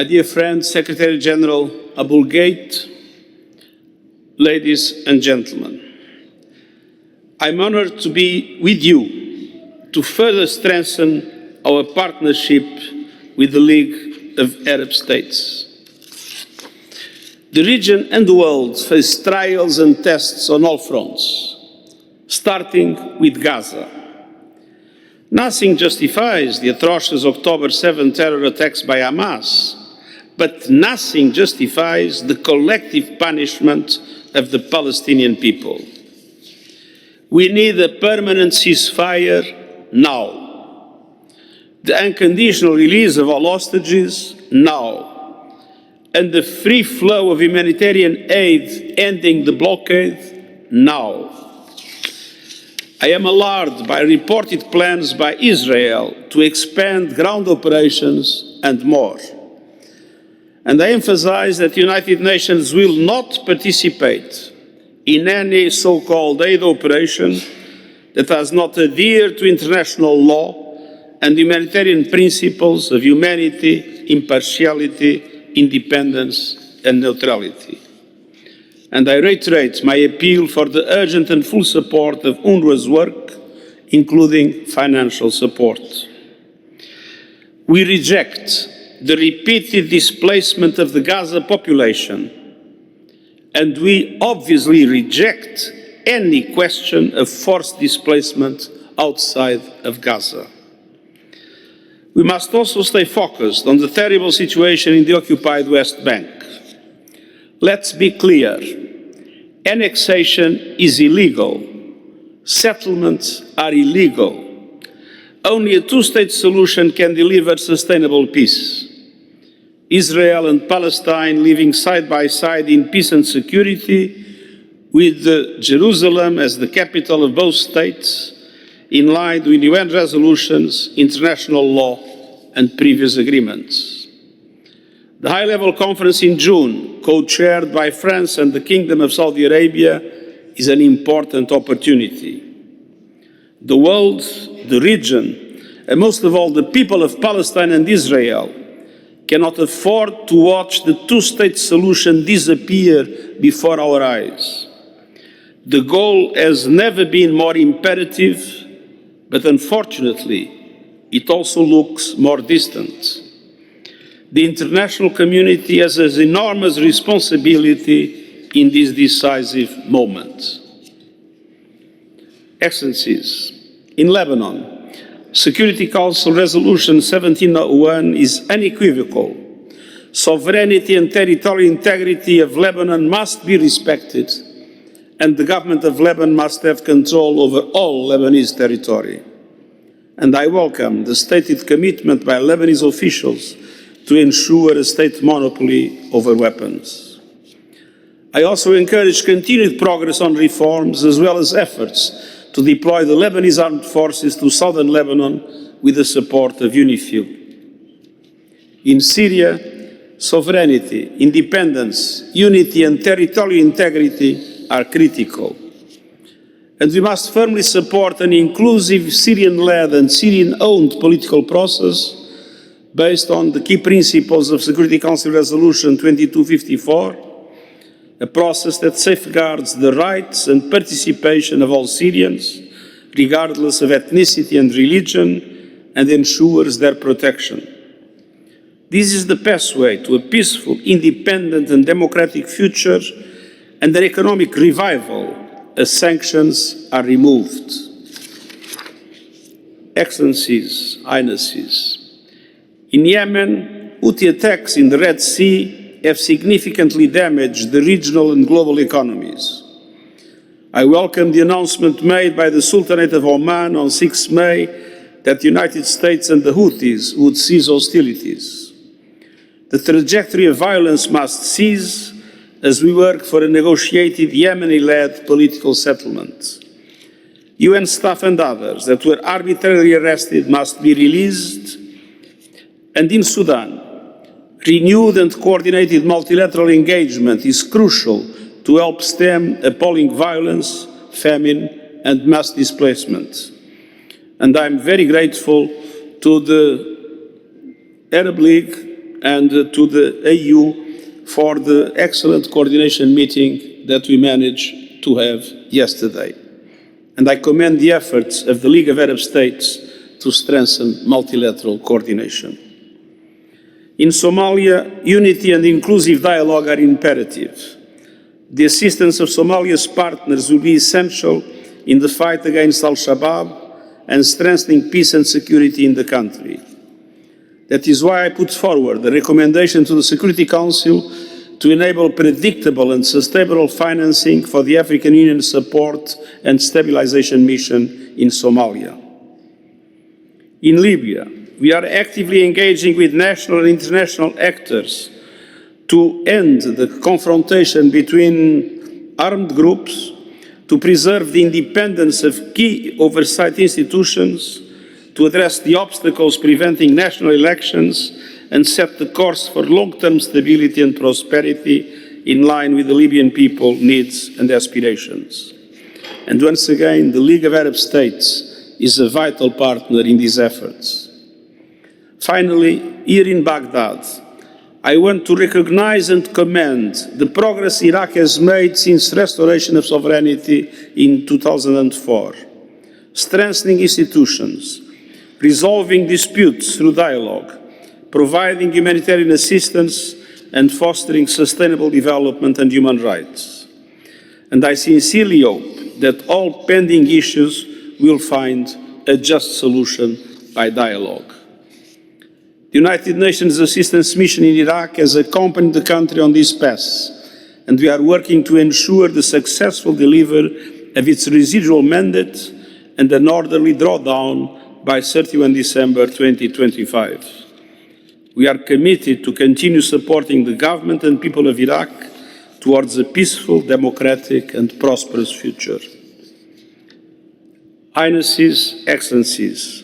My dear friend, Secretary General Abul Gate, ladies and gentlemen, I'm honored to be with you to further strengthen our partnership with the League of Arab States. The region and the world face trials and tests on all fronts, starting with Gaza. Nothing justifies the atrocious October 7 terror attacks by Hamas, but nothing justifies the collective punishment of the Palestinian people. We need a permanent ceasefire now. The unconditional release of all hostages now. And the free flow of humanitarian aid, ending the blockade now. I am alarmed by reported plans by Israel to expand ground operations and more. And I emphasize that the United Nations will not participate in any so-called aid operation that does not adhere to international law and humanitarian principles of humanity, impartiality, independence and neutrality. And I reiterate my appeal for the urgent and full support of UNRWA's work, including financial support. We reject the repeated displacement of the Gaza population, and we obviously reject any question of forced displacement outside of Gaza. We must also stay focused on the terrible situation in the occupied West Bank. Let's be clear, annexation is illegal, settlements are illegal. Only a two-state solution can deliver sustainable peace. Israel and Palestine living side by side in peace and security, with Jerusalem as the capital of both states, in line with UN resolutions, international law, and previous agreements. The high-level conference in June, co-chaired by France and the Kingdom of Saudi Arabia, is an important opportunity. The world, the region, and most of all the people of Palestine and Israel cannot afford to watch the two-state solution disappear before our eyes. The goal has never been more imperative, but unfortunately, it also looks more distant. The international community has an enormous responsibility in this decisive moment. Excellencies, in Lebanon, Security Council Resolution 1701 is unequivocal. Sovereignty and territorial integrity of Lebanon must be respected, and the government of Lebanon must have control over all Lebanese territory. And I welcome the stated commitment by Lebanese officials to ensure a state monopoly over weapons. I also encourage continued progress on reforms as well as efforts to deploy the Lebanese armed forces to southern Lebanon with the support of UNIFIL. In Syria, sovereignty, independence, unity and territorial integrity are critical. And we must firmly support an inclusive Syrian-led and Syrian-owned political process based on the key principles of Security Council Resolution 2254, a process that safeguards the rights and participation of all Syrians, regardless of ethnicity and religion, and ensures their protection. This is the pathway to a peaceful, independent and democratic future and an economic revival as sanctions are removed. Excellencies, Highnesses, in Yemen, Houthi attacks in the Red Sea have significantly damaged the regional and global economies. I welcome the announcement made by the Sultanate of Oman on 6 May that the United States and the Houthis would cease hostilities. The trajectory of violence must cease as we work for a negotiated Yemeni-led political settlement. UN staff and others that were arbitrarily arrested must be released. And in Sudan, renewed and coordinated multilateral engagement is crucial to help stem appalling violence, famine, and mass displacement. And I'm very grateful to the Arab League and to the AU for the excellent coordination meeting that we managed to have yesterday. And I commend the efforts of the League of Arab States to strengthen multilateral coordination. In Somalia, unity and inclusive dialogue are imperative. The assistance of Somalia's partners will be essential in the fight against Al-Shabaab and strengthening peace and security in the country. That is why I put forward a recommendation to the Security Council to enable predictable and sustainable financing for the African Union Support and Stabilization Mission in Somalia. In Libya, we are actively engaging with national and international actors to end the confrontation between armed groups, to preserve the independence of key oversight institutions, to address the obstacles preventing national elections, and set the course for long-term stability and prosperity in line with the Libyan people's needs and aspirations. And once again, the League of Arab States is a vital partner in these efforts. Finally, here in Baghdad, I want to recognize and commend the progress Iraq has made since restoration of sovereignty in 2004, strengthening institutions, resolving disputes through dialogue, providing humanitarian assistance, and fostering sustainable development and human rights. And I sincerely hope that all pending issues will find a just solution by dialogue. The United Nations Assistance Mission in Iraq has accompanied the country on this path, and we are working to ensure the successful delivery of its residual mandate and an orderly drawdown by 31 December 2025. We are committed to continue supporting the government and people of Iraq towards a peaceful, democratic, and prosperous future. Highnesses, Excellencies,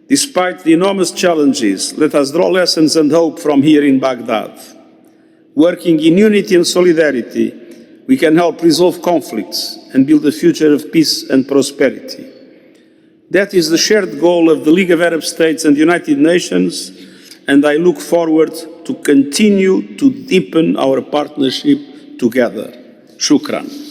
despite the enormous challenges, let us draw lessons and hope from here in Baghdad. Working in unity and solidarity, we can help resolve conflicts and build a future of peace and prosperity. That is the shared goal of the League of Arab States and the United Nations, and I look forward to continue to deepen our partnership together. Shukran.